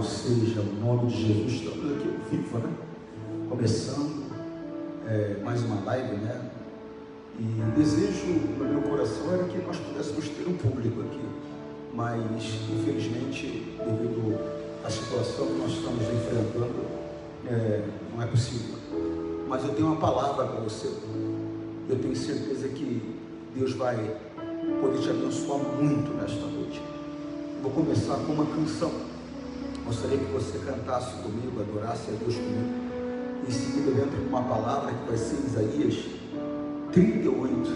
Louvado seja o nome de Jesus. Estamos aqui ao vivo, né? Começando mais uma live, né? E desejo no meu coração era que nós pudéssemos ter um público aqui, mas infelizmente, devido à situação que nós estamos enfrentando, não é possível. Mas eu tenho uma palavra para você. Eu tenho certeza que Deus vai poder te abençoar muito nesta noite. Vou começar com uma canção. Gostaria que você cantasse comigo, adorasse a Deus comigo. Em seguida eu entro com uma palavra que vai ser Isaías 38.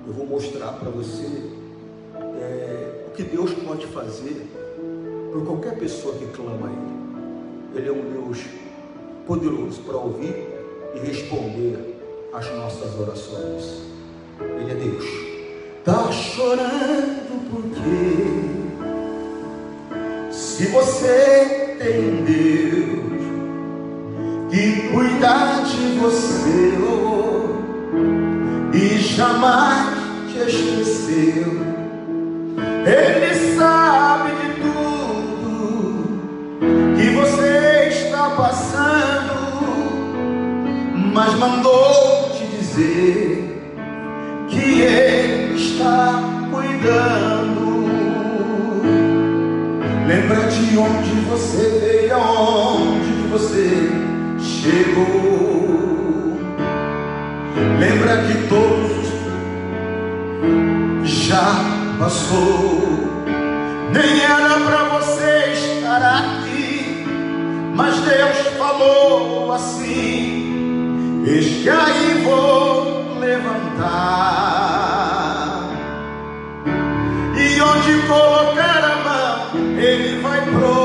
Eu vou mostrar para você o que Deus pode fazer por qualquer pessoa que clama a Ele. Ele é um Deus poderoso para ouvir e responder às nossas orações. Ele é Deus. Tá chorando porque se você tem um Deus que cuida de você e jamais te esqueceu, Ele sabe de tudo que você está passando, mas mandou te dizer que Ele está cuidando. Lembra de onde você veio, aonde você chegou. Lembra que todos já passou. Nem era para você estar aqui, mas Deus falou assim: eis que aí vou levantar, e onde colocar a mão Ele vai prosperar.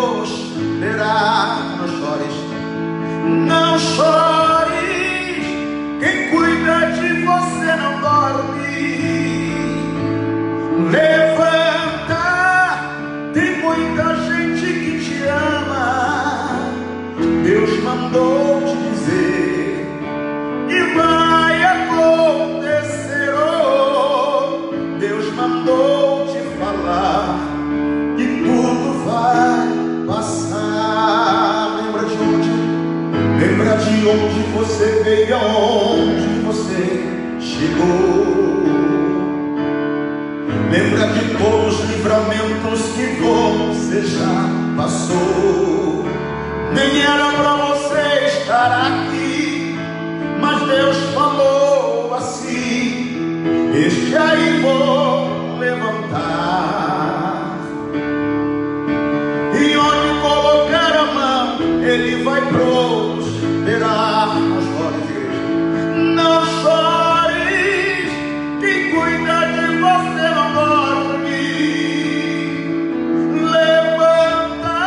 Não chores, não chores, quem cuida de você não dorme. Levanta, tem muita gente que te ama. Deus mandou te dizer que vai acontecer. Oh, Deus mandou te falar que tudo vai passar. Lembra de onde? Lembra de onde você veio, aonde você chegou. Lembra de todos os livramentos que você já passou. Nem era para você estar aqui, mas Deus falou assim: este aí vou levantar, e onde colocar a mão Ele vai prosperar. Não chores, quem cuida de você não dorme. Levanta,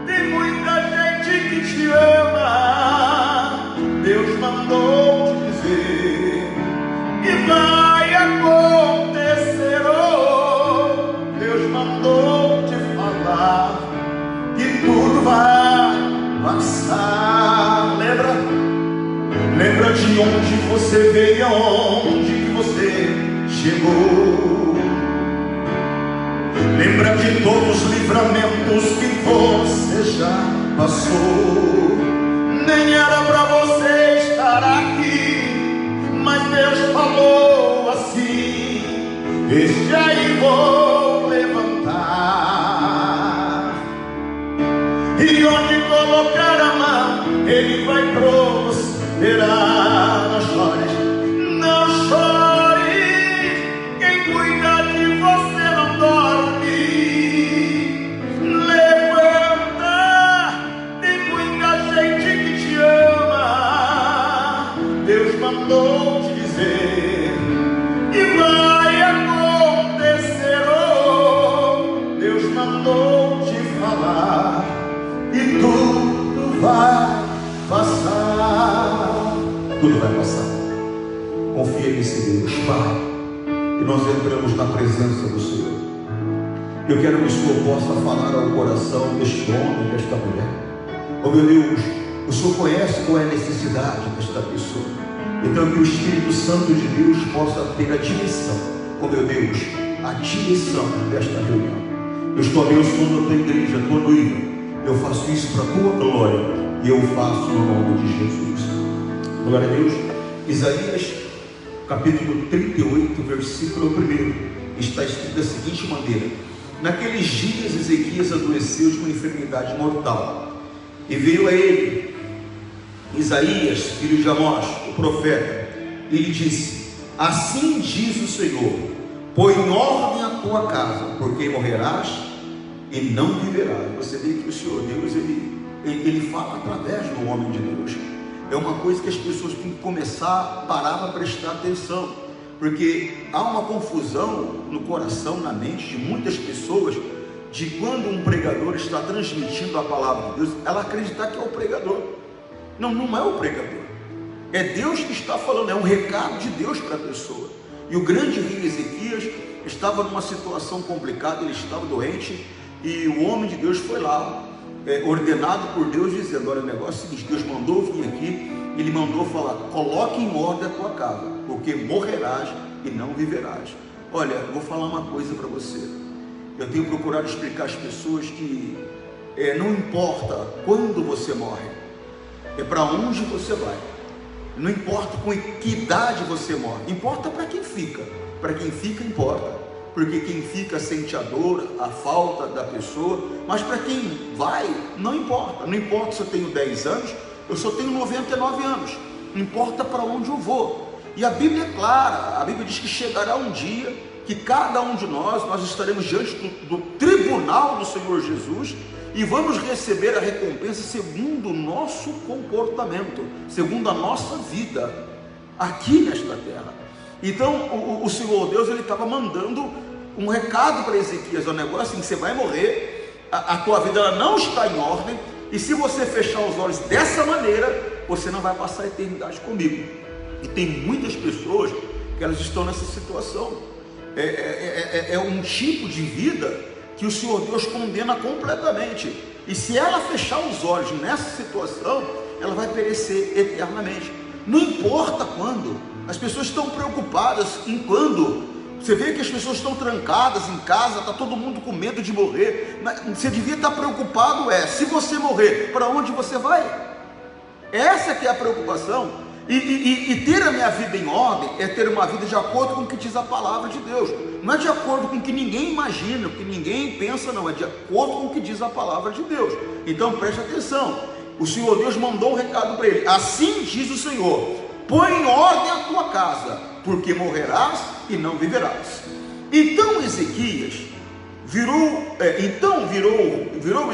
tem muita gente que te ama. Deus mandou te dizer que vai acontecer. Oh, Deus mandou te falar que tudo vai passar. Lembra de onde você veio, aonde você chegou. Lembra de todos os livramentos que você já passou. Nem era para você estar aqui, mas Deus falou assim: este aí vou levantar, e onde colocar a mão Ele vai prosperar. Não chores, não chores, quem cuida de você não dorme. Levanta, tem muita gente que te ama. Deus mandou te dizer que vai acontecer. Oh, Deus mandou te falar que tudo vai passar. Tudo vai passar. Confia nesse Deus, Pai. E nós entramos na presença do Senhor. Eu quero que o Senhor possa falar ao coração deste homem, desta mulher. Oh meu Deus, o Senhor conhece qual é a necessidade desta pessoa. Então que o Espírito Santo de Deus possa ter a direção. Oh meu Deus, a direção desta reunião. Eu estou abençoando a tua igreja, a tua noiva. eu faço isso para a tua glória, e eu faço no nome de Jesus. Glória a Deus. Isaías capítulo 38, versículo 1, está escrito da seguinte maneira: naqueles dias Ezequias adoeceu de uma enfermidade mortal, e veio a ele Isaías, filho de Amós, o profeta, e lhe disse: assim diz o Senhor, põe em ordem a tua casa, porque morrerás e não viverás. Você vê que o Senhor Deus, ele fala através do homem de Deus. É uma coisa que as pessoas têm que começar a parar para prestar atenção, porque há uma confusão no coração, na mente de muitas pessoas, de quando um pregador está transmitindo a palavra de Deus, ela acreditar que é o pregador. Não é o pregador, é Deus que está falando, é um recado de Deus para a pessoa. E o grande rei Ezequias estava numa situação complicada, ele estava doente, e o homem de Deus foi lá, ordenado por Deus, dizendo: olha, o negócio é o seguinte, Deus mandou vir aqui, ele mandou falar: coloque em ordem a tua casa, porque morrerás e não viverás. Olha, eu vou falar uma coisa para você, eu tenho procurado explicar às pessoas que não importa quando você morre, é para onde você vai. Não importa com que idade você morre, importa para quem fica. Para quem fica importa, porque quem fica sente a dor, a falta da pessoa. Mas para quem vai, não importa. Não importa se eu tenho 10 anos, eu só tenho 99 anos, não importa para onde eu vou. E a Bíblia é clara, a Bíblia diz que chegará um dia que cada um de nós estaremos diante do tribunal do Senhor Jesus, e vamos receber a recompensa segundo o nosso comportamento, segundo a nossa vida aqui nesta terra. Então o Senhor Deus, ele estava mandando um recado para Ezequias: o negócio assim, você vai morrer, a tua vida ela não está em ordem, e se você fechar os olhos dessa maneira, você não vai passar a eternidade comigo. E tem muitas pessoas que elas estão nessa situação. É um tipo de vida que o Senhor Deus condena completamente, e se ela fechar os olhos nessa situação, ela vai perecer eternamente. Não importa quando, as pessoas estão preocupadas em quando. Você vê que as pessoas estão trancadas em casa, está todo mundo com medo de morrer. Você devia estar preocupado, se você morrer, para onde você vai? Essa que é a preocupação. E ter a minha vida em ordem é ter uma vida de acordo com o que diz a palavra de Deus. Não é de acordo com o que ninguém imagina, o que ninguém pensa, não. É de acordo com o que diz a palavra de Deus. Então preste atenção. O Senhor Deus mandou um recado para ele: assim diz o Senhor, põe em ordem a tua casa, porque morrerás e não viverás. Então Ezequias virou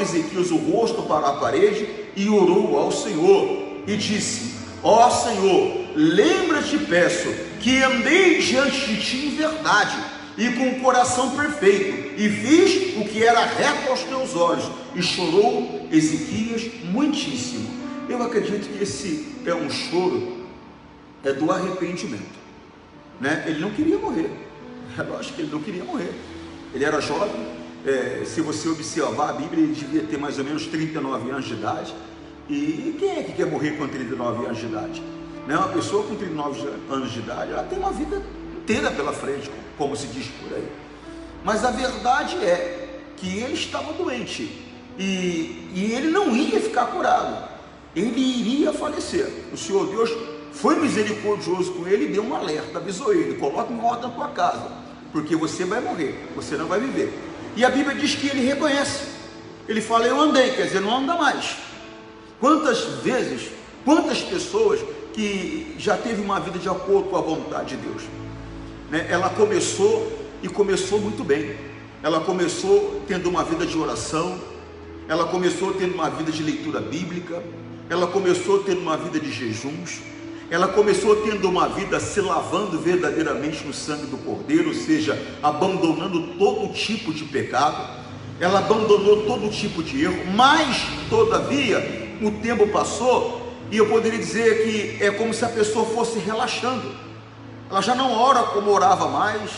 Ezequias o rosto para a parede e orou ao Senhor e disse: ó Senhor, lembra-te, peço, que andei diante de ti em verdade e com o coração perfeito, e fiz o que era reto aos teus olhos. E chorou Ezequias muitíssimo. Eu acredito que esse é um choro do arrependimento, né? Ele não queria morrer, é lógico que ele não queria morrer. Ele era jovem, se você observar a Bíblia, ele devia ter mais ou menos 39 anos de idade. E quem é que quer morrer com 39 anos de idade? Né? Uma pessoa com 39 anos de idade, ela tem uma vida inteira pela frente, como se diz por aí. Mas a verdade é que ele estava doente, e ele não ia ficar curado, ele iria falecer. O Senhor Deus foi misericordioso com ele e deu um alerta, avisou ele: coloque em ordem a tua casa, porque você vai morrer, você não vai viver. E a Bíblia diz que ele reconhece, ele fala: eu andei, quer dizer, não anda mais. Quantas vezes, quantas pessoas que já teve uma vida de acordo com a vontade de Deus, né? Ela começou muito bem. Ela começou tendo uma vida de oração, ela começou tendo uma vida de leitura bíblica, ela começou tendo uma vida de jejuns, ela começou tendo uma vida se lavando verdadeiramente no sangue do Cordeiro, ou seja, abandonando todo tipo de pecado. Ela abandonou todo tipo de erro, mas todavia o tempo passou, e eu poderia dizer que é como se a pessoa fosse relaxando. Ela já não ora como orava mais,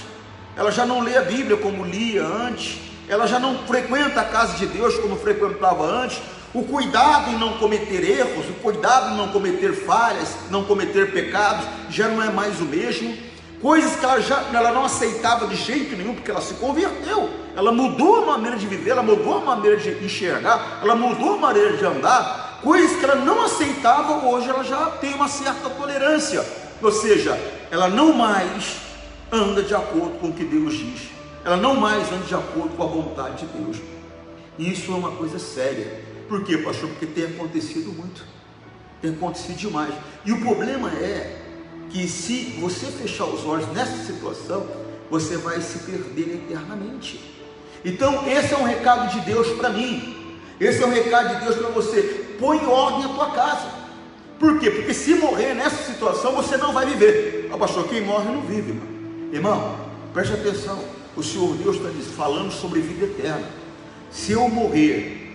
ela já não lê a Bíblia como lia antes, ela já não frequenta a casa de Deus como frequentava antes. O cuidado em não cometer erros, o cuidado em não cometer falhas, não cometer pecados, já não é mais o mesmo. coisas que ela não aceitava de jeito nenhum, porque ela se converteu, ela mudou a maneira de viver, ela mudou a maneira de enxergar, ela mudou a maneira de andar. Coisas que ela não aceitava, hoje ela já tem uma certa tolerância, ou seja, ela não mais anda de acordo com o que Deus diz, ela não mais anda de acordo com a vontade de Deus. E isso é uma coisa séria. Por quê, pastor? Porque tem acontecido muito, tem acontecido demais. E o problema é que se você fechar os olhos nessa situação, você vai se perder eternamente. Então esse é um recado de Deus para mim, esse é um recado de Deus para você. Põe em ordem a tua casa. Por quê? Porque se morrer nessa situação, você não vai viver. Ah, pastor, quem morre não vive, irmão. Irmão, preste atenção, o Senhor Deus está falando sobre vida eterna. Se eu morrer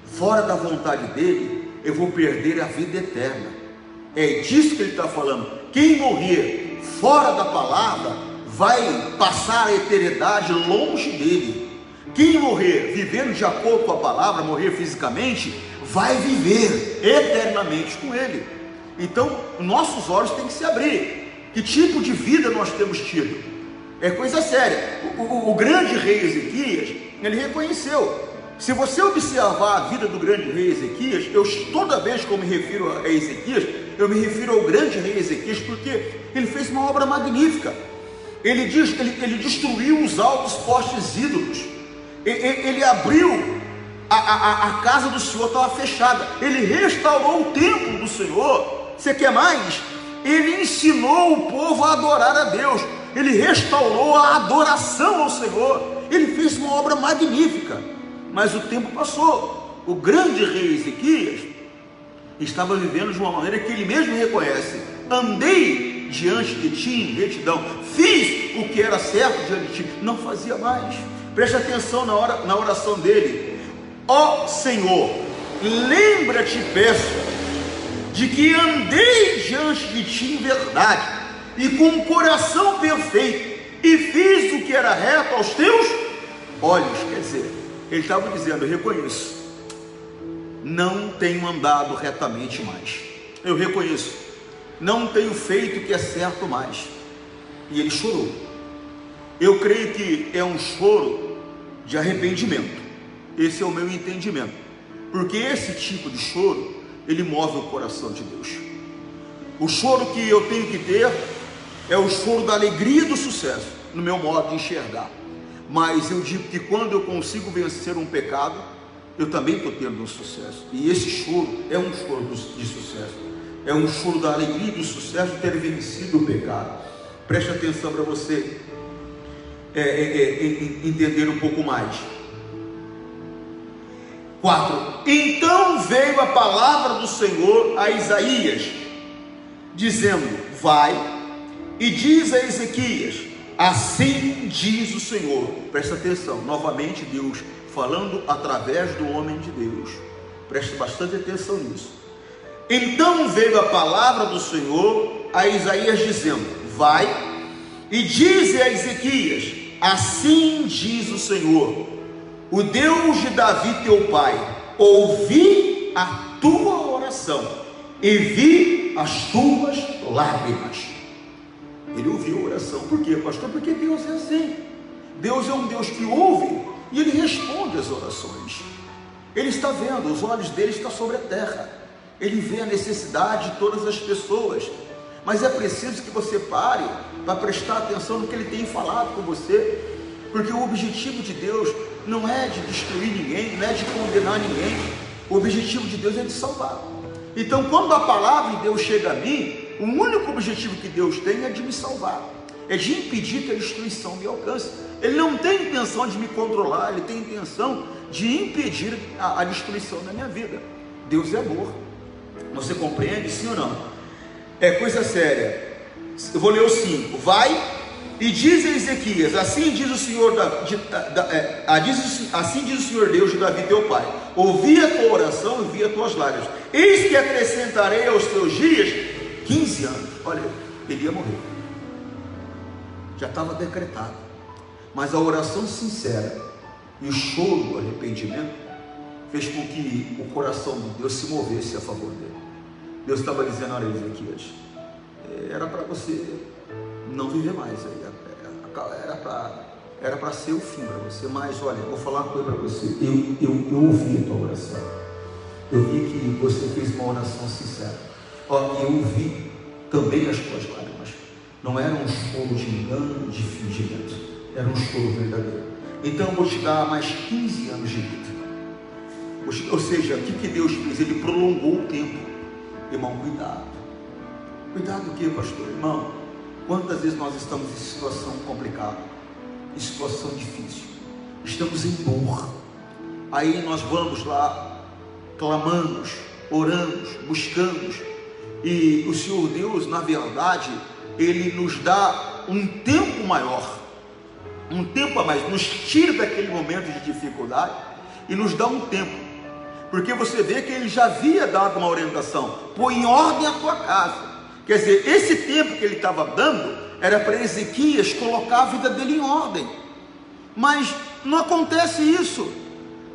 fora da vontade dele, eu vou perder a vida eterna. É disso que ele está falando. Quem morrer fora da palavra vai passar a eternidade longe dele. Quem morrer vivendo de acordo com a palavra, morrer fisicamente, vai viver eternamente com ele. Então nossos olhos têm que se abrir. Que tipo de vida nós temos tido? É coisa séria. O grande rei Ezequias, ele reconheceu. Se você observar a vida do grande rei Ezequias, toda vez que eu me refiro a Ezequias, eu me refiro ao grande rei Ezequias, porque ele fez uma obra magnífica. Ele destruiu os altos postes ídolos, ele abriu a casa do Senhor, estava fechada, ele restaurou o templo do Senhor. Você quer mais? Ele ensinou o povo a adorar a Deus, ele restaurou a adoração ao Senhor, ele fez uma obra magnífica. Mas o tempo passou. O grande rei Ezequias estava vivendo de uma maneira que ele mesmo reconhece: andei diante de ti em retidão, fiz o que era certo diante de ti. Não fazia mais. Preste atenção na oração dele: ó Senhor, lembra-te, peço, de que andei diante de ti em verdade e com um coração perfeito, e fiz o que era reto aos teus olhos. Quer dizer, ele estava dizendo: eu reconheço, não tenho andado retamente mais, eu reconheço, não tenho feito o que é certo mais. E ele chorou. Eu creio que é um choro de arrependimento. Esse é o meu entendimento, porque esse tipo de choro, ele move o coração de Deus. O choro que eu tenho que ter é o choro da alegria e do sucesso, no meu modo de enxergar. Mas eu digo que quando eu consigo vencer um pecado, eu também estou tendo um sucesso. E esse choro é um choro de sucesso, é um choro da alegria e do sucesso de ter vencido o pecado. Preste atenção para você entender um pouco mais. 4. Então veio a palavra do Senhor a Isaías, dizendo: vai e diz a Ezequias, assim diz o Senhor. Presta atenção, novamente Deus falando através do homem de Deus. Preste bastante atenção nisso. Então veio a palavra do Senhor a Isaías dizendo: vai e diz a Ezequias, assim diz o Senhor, o Deus de Davi teu pai, ouvi a tua oração e vi as tuas lágrimas. Ele ouviu a oração. Por quê, pastor? Porque Deus é assim. Deus é um Deus que ouve e ele responde às orações. Ele está vendo, os olhos dele estão sobre a terra, ele vê a necessidade de todas as pessoas. Mas é preciso que você pare para prestar atenção no que ele tem falado com você, porque o objetivo de Deus não é de destruir ninguém, não é de condenar ninguém. O objetivo de Deus é de salvar. Então, quando a palavra de Deus chega a mim, o único objetivo que Deus tem é de me salvar, é de impedir que a destruição me alcance. Ele não tem intenção de me controlar, ele tem intenção de impedir a destruição da minha vida. Deus é amor. Você compreende, sim ou não? É coisa séria. Eu vou ler o 5. Vai e diz a Ezequias, assim diz o Senhor, assim diz o Senhor Deus de Davi teu pai, ouvi a tua oração e vi as tuas lágrimas, eis que acrescentarei aos teus dias 15 anos. Olha, ele ia morrer, já estava decretado, mas a oração sincera e o choro do arrependimento fez com que o coração de Deus se movesse a favor dele. Deus estava dizendo: olha, Ezequias, era para você não viver mais. Era para ser o fim para você, mas olha, eu vou falar uma coisa para você. Eu ouvi a tua oração. Eu vi que você fez uma oração sincera. Eu ouvi também as tuas lágrimas. Não era um choro de engano, de fingimento. Era um choro verdadeiro. Então eu vou te dar mais 15 anos de vida. Ou seja, o que Deus fez? Ele prolongou o tempo. Irmão, cuidado. Cuidado do que, pastor? Irmão, quantas vezes nós estamos em situação complicada, em situação difícil, estamos em dor, aí nós vamos lá, clamamos, oramos, buscamos, e o Senhor Deus, na verdade, Ele nos dá um tempo maior, um tempo a mais, nos tira daquele momento de dificuldade e nos dá um tempo, porque você vê que Ele já havia dado uma orientação: põe em ordem a tua casa. Quer dizer, esse tempo que Ele estava dando era para Ezequias colocar a vida dele em ordem, mas não acontece isso.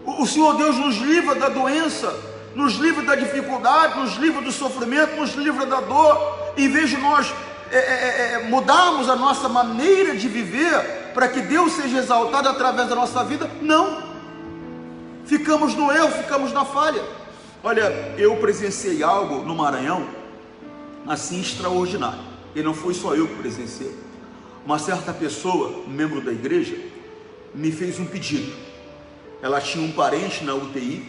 O Senhor Deus nos livra da doença, nos livra da dificuldade, nos livra do sofrimento, nos livra da dor. Em vez de nós mudarmos a nossa maneira de viver para que Deus seja exaltado através da nossa vida, não, ficamos no erro, ficamos na falha. Olha, eu presenciei algo no Maranhão assim extraordinário, e não foi só eu que presenciei. Uma certa pessoa, um membro da igreja, me fez um pedido. Ela tinha um parente na UTI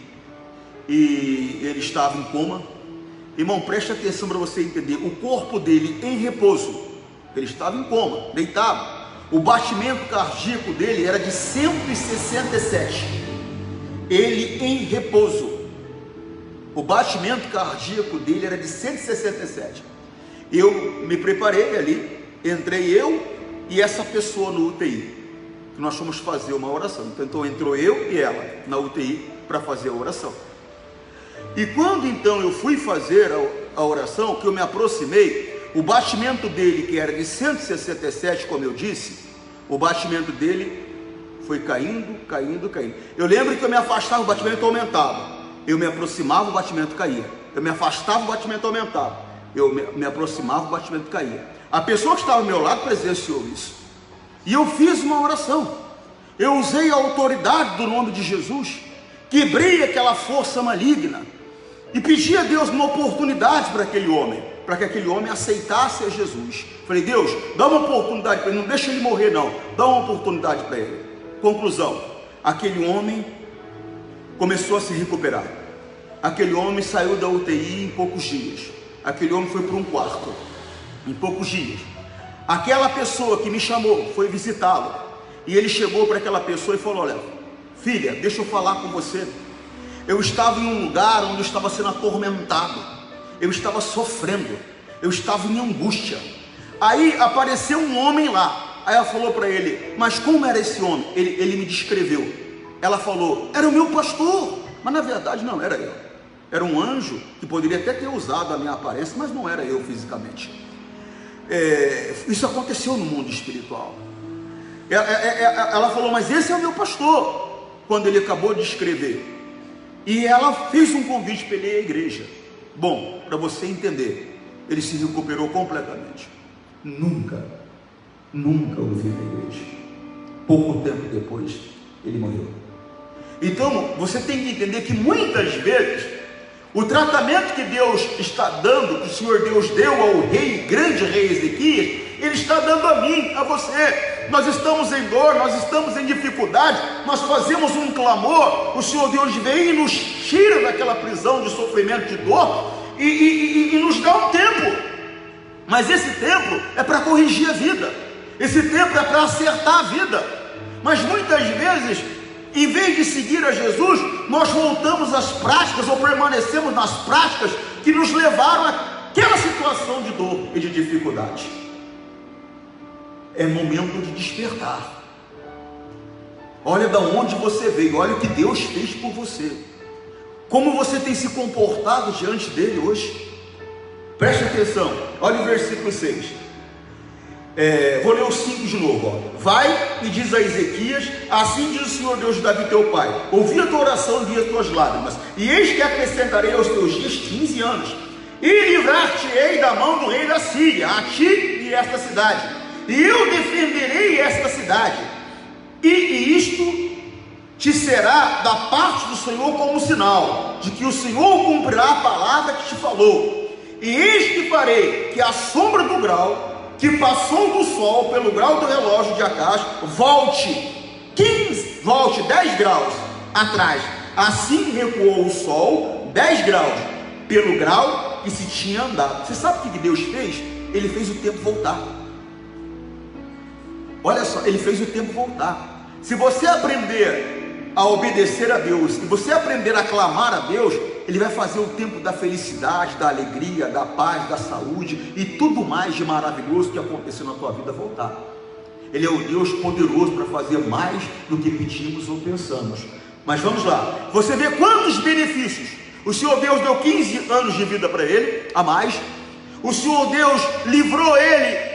e ele estava em coma. Irmão, preste atenção para você entender. O corpo dele em repouso, ele estava em coma, deitado. O batimento cardíaco dele era de 167. Ele em repouso. O batimento cardíaco dele era de 167. Eu me preparei ali, entrei eu e essa pessoa no UTI, que nós fomos fazer uma oração. Então entrou eu e ela na UTI para fazer a oração. E quando então eu fui fazer a oração, que eu me aproximei, o batimento dele, que era de 167, como eu disse, o batimento dele foi caindo, caindo, caindo. Eu lembro que eu me afastava, o batimento aumentava. Eu me aproximava, o batimento caía. Eu me afastava, o batimento aumentava. Eu me aproximava, o batimento caía. A pessoa que estava ao meu lado presenciou isso. E eu fiz uma oração. Eu usei a autoridade do nome de Jesus, quebrei aquela força maligna e pedi a Deus uma oportunidade para aquele homem, para que aquele homem aceitasse a Jesus. Falei: Deus, dá uma oportunidade para ele, não deixa ele morrer não, dá uma oportunidade para ele. Conclusão: aquele homem começou a se recuperar. Aquele homem saiu da UTI em poucos dias. Aquele homem foi para um quarto em poucos dias. Aquela pessoa que me chamou foi visitá-lo, e ele chegou para aquela pessoa e falou: olha, filha, deixa eu falar com você. Eu estava em um lugar onde eu estava sendo atormentado, eu estava sofrendo, eu estava em angústia. Aí apareceu um homem lá. Aí ela falou para ele: mas como era esse homem? Ele me descreveu. Ela falou: era o meu pastor. Mas na verdade não era eu, era um anjo que poderia até ter usado a minha aparência, mas não era eu fisicamente. Isso aconteceu no mundo espiritual. Ela falou: mas esse é o meu pastor, quando ele acabou de escrever. E ela fez um convite para ele ir à igreja. Bom, para você entender, ele se recuperou completamente. Nunca o vi na igreja. Pouco tempo depois, ele morreu. Então, você tem que entender que muitas vezes, o tratamento que Deus está dando, que o Senhor Deus deu ao rei, grande rei Ezequias, Ele está dando a mim, a você. Nós estamos em dor, nós estamos em dificuldade, nós fazemos um clamor, o Senhor Deus vem e nos tira daquela prisão de sofrimento, de dor, e nos dá um tempo. Mas esse tempo é para corrigir a vida, esse tempo é para acertar a vida. Mas muitas vezes, em vez de seguir a Jesus, nós voltamos às práticas, ou permanecemos nas práticas que nos levaram àquela situação de dor e de dificuldade. É momento de despertar. Olha de onde você veio, olha o que Deus fez por você, como você tem se comportado diante dele hoje. Preste atenção, olha o versículo 6. Vou ler o 5 de novo. Ó. Vai e diz a Ezequias: assim diz o Senhor Deus de Davi teu pai, ouvi a tua oração e vi as tuas lágrimas, e eis que acrescentarei aos teus dias 15 anos, e livrar-te-ei da mão do rei da Síria, a ti e esta cidade, e eu defenderei esta cidade, e isto te será da parte do Senhor como sinal, de que o Senhor cumprirá a palavra que te falou. E eis que farei que a sombra do grau que passou do sol pelo grau do relógio de Acás volte 10 graus atrás. Assim recuou o sol 10 graus pelo grau que se tinha andado. Você sabe o que Deus fez? Ele fez o tempo voltar. Olha só, ele fez o tempo voltar. Se você aprender a obedecer a Deus, e você aprender a clamar a Deus, Ele vai fazer o tempo da felicidade, da alegria, da paz, da saúde e tudo mais de maravilhoso que aconteceu na tua vida voltar. Ele é o Deus poderoso para fazer mais do que pedimos ou pensamos. Mas vamos lá, você vê quantos benefícios. O Senhor Deus deu 15 anos de vida para ele, a mais. O Senhor Deus livrou ele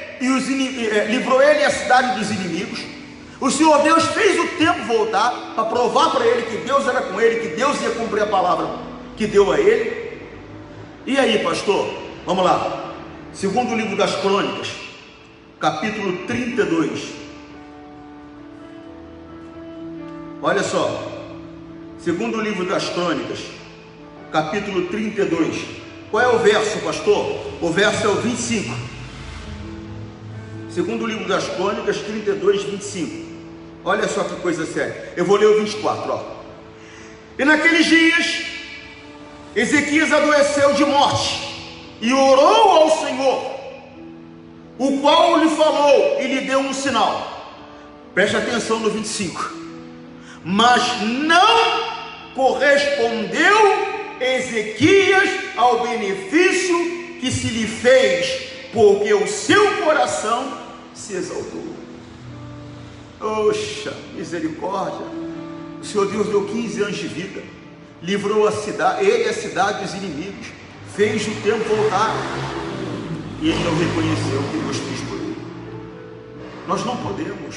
livrou ele e a cidade dos inimigos. O Senhor Deus fez o tempo voltar para provar para ele que Deus era com ele, que Deus ia cumprir a palavra que deu a ele. E aí, pastor, vamos lá, segundo o livro das Crônicas, capítulo 32. Olha só, segundo o livro das Crônicas, capítulo 32. Qual é o verso, pastor? O verso é o 25. Segundo o livro das Crônicas, 32, 25. Olha só que coisa séria. Eu vou ler o 24, ó. E naqueles dias, Ezequias adoeceu de morte e orou ao Senhor, o qual lhe falou e lhe deu um sinal. Preste atenção no 25. Mas não correspondeu Ezequias ao benefício que se lhe fez, porque o seu coração se exaltou. Oxa, misericórdia. O Senhor Deus deu 15 anos de vida, livrou a cidade, ele e a cidade dos inimigos, fez o tempo voltar, e ele não reconheceu o que Deus fez por ele. Nós não podemos,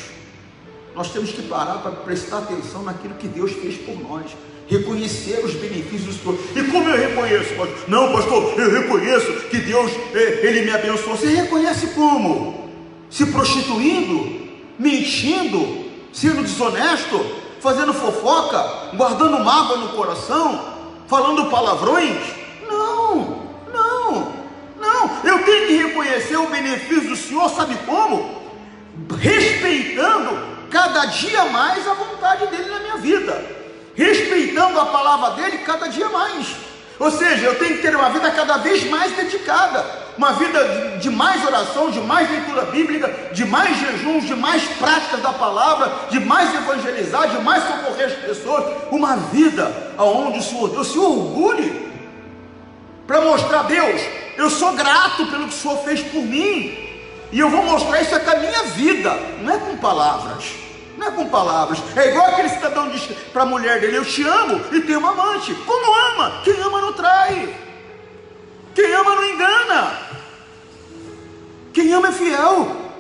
nós temos que parar para prestar atenção naquilo que Deus fez por nós, reconhecer os benefícios do Senhor. E como eu reconheço, pastor? Não, pastor, eu reconheço que Deus, Ele me abençoou. Você reconhece como? Se prostituindo, mentindo, sendo desonesto, fazendo fofoca, guardando mágoa no coração, falando palavrões? Não, não, não. Eu tenho que reconhecer o benefício do Senhor, sabe como? Respeitando cada dia mais a vontade dEle na minha vida, respeitando a palavra dele cada dia mais. Ou seja, eu tenho que ter uma vida cada vez mais dedicada, uma vida de mais oração, de mais leitura bíblica, de mais jejuns, de mais práticas da palavra, de mais evangelizar, de mais socorrer as pessoas, uma vida onde o Senhor Deus se orgulhe, para mostrar a Deus, eu sou grato pelo que o Senhor fez por mim, e eu vou mostrar isso com a minha vida, não é com palavras. Não é com palavras. É igual aquele cidadão diz para a mulher dele: eu te amo, e tem uma amante. Como ama? Quem ama não trai, quem ama não engana, quem ama é fiel.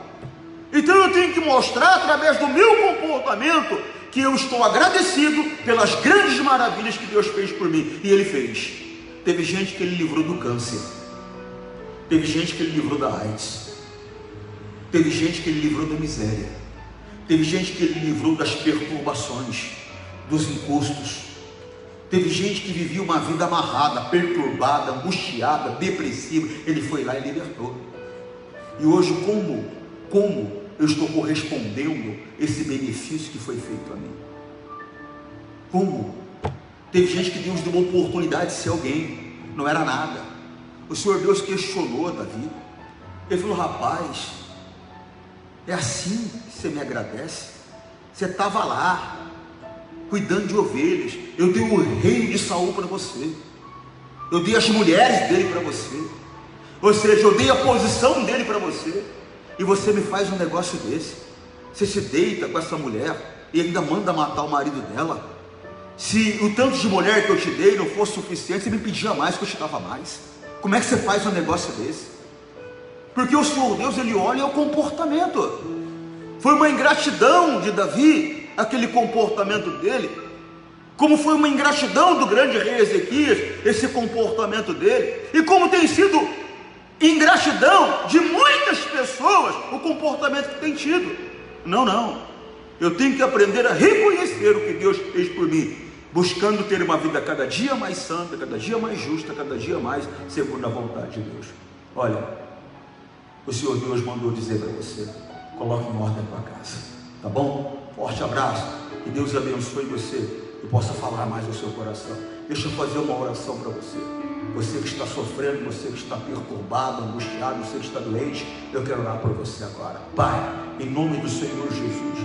Então eu tenho que mostrar através do meu comportamento que eu estou agradecido pelas grandes maravilhas que Deus fez por mim. E Ele fez. Teve gente que Ele livrou do câncer, teve gente que Ele livrou da AIDS, teve gente que Ele livrou da miséria, teve gente que Ele livrou das perturbações, dos encostos. Teve gente que vivia uma vida amarrada, perturbada, angustiada, depressiva. Ele foi lá e libertou. E hoje, como eu estou correspondendo esse benefício que foi feito a mim? Como? Teve gente que Deus deu uma oportunidade de ser alguém, não era nada. O Senhor Deus questionou Davi. Ele falou: rapaz, é assim que você me agradece? Você estava lá, cuidando de ovelhas. Eu dei o reino de Saul para você, eu dei as mulheres dele para você, ou seja, eu dei a posição dele para você, e você me faz um negócio desse. Você se deita com essa mulher e ainda manda matar o marido dela. Se o tanto de mulher que eu te dei não fosse suficiente, você me pedia mais, que eu te dava mais. Como é que você faz um negócio desse? Porque o Senhor Deus, Ele olha o comportamento. Foi uma ingratidão de Davi, aquele comportamento dele, como foi uma ingratidão do grande rei Ezequias, esse comportamento dele, e como tem sido ingratidão de muitas pessoas, o comportamento que tem tido. Não, eu tenho que aprender a reconhecer o que Deus fez por mim, buscando ter uma vida cada dia mais santa, cada dia mais justa, cada dia mais segundo a vontade de Deus. Olha, o Senhor Deus mandou dizer para você: coloque em ordem a tua casa, tá bom? Forte abraço, que Deus abençoe você e possa falar mais ao seu coração. Deixa eu fazer uma oração para você. Você que está sofrendo, você que está perturbado, angustiado, você que está doente, eu quero orar por você agora. Pai, em nome do Senhor Jesus,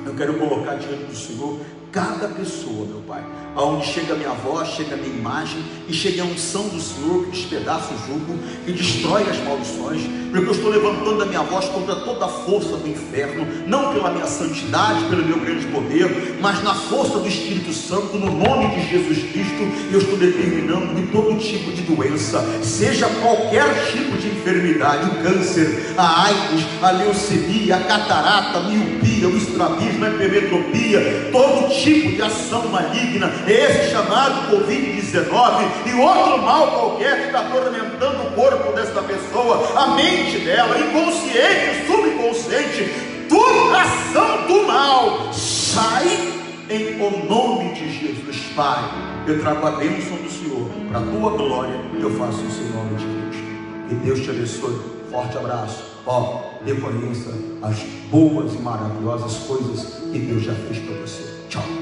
eu quero colocar diante do Senhor cada pessoa, meu Pai, aonde chega a minha voz, chega a minha imagem e chega a unção do Senhor que despedaça o jugo, que destrói as maldições, porque eu estou levantando a minha voz contra toda a força do inferno, não pela minha santidade, pelo meu grande poder, mas na força do Espírito Santo, no nome de Jesus Cristo. Eu estou determinando que todo tipo de doença, seja qualquer tipo de enfermidade, o câncer, a AIDS, a leucemia, a catarata, a miopia, o estrabismo, a hipermetropia, todo tipo de ação maligna, esse chamado Covid-19 e outro mal qualquer que está atormentando o corpo desta pessoa, a mente dela, inconsciente, subconsciente, toda ação do mal, sai em o nome de Jesus. Pai, eu trago a bênção do Senhor para a tua glória, eu faço isso em nome de Cristo. Que Deus te abençoe. Forte abraço. Reconheça as boas e maravilhosas coisas que Deus já fez para você. Tchau.